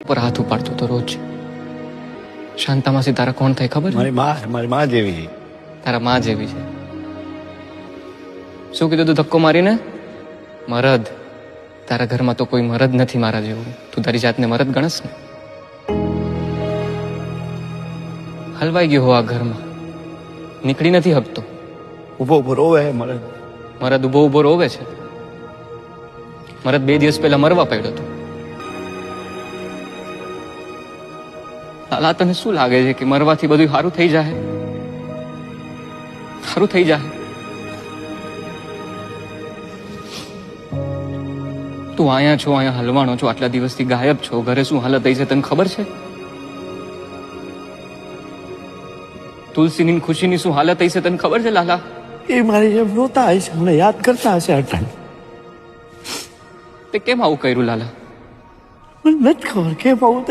પર હાથ ઉપાડતો તો રોજ. શાંતામાસી તારા કોણ થાય ખબર છે? મારી માં જેવી. તારા માં જેવી છે. શું કીધું તું ધક્કો મારીને? મરદ. તારા ઘરમાં તો કોઈ મરદ નથી મારા જેવું. તું તારી જાતને મરદ ગણસ ને? હલવાઈ ગયો હો આ ઘરમાં, નીકળી નથી હકતો. ઉભો ઉભો રોવે મરદ. મરદ ઉભો ઉભો રોવે છે. મરદ 2 દિવસ પહેલા મરવા પડ્યો હતો. લાલા, તને શું લાગે છે કે મરવાથી બધું સારું થઈ જાય? સારું થઈ જાય? તું અહીંયા છો, અહીંયા હલવાણો છો, આટલા દિવસથી ગાયબ છો. ઘરે શું હાલત થઈ છે તને ખબર છે? તુલસીની ખુશીની શું હાલત થઈ છે તને ખબર છે લાલા? એ મારી જેમ રોતા હશે, મને યાદ કરતા હશે અટાણ. તે કેમ આવું કર્યું લાલા? મને નથી ખબર કેમ આવું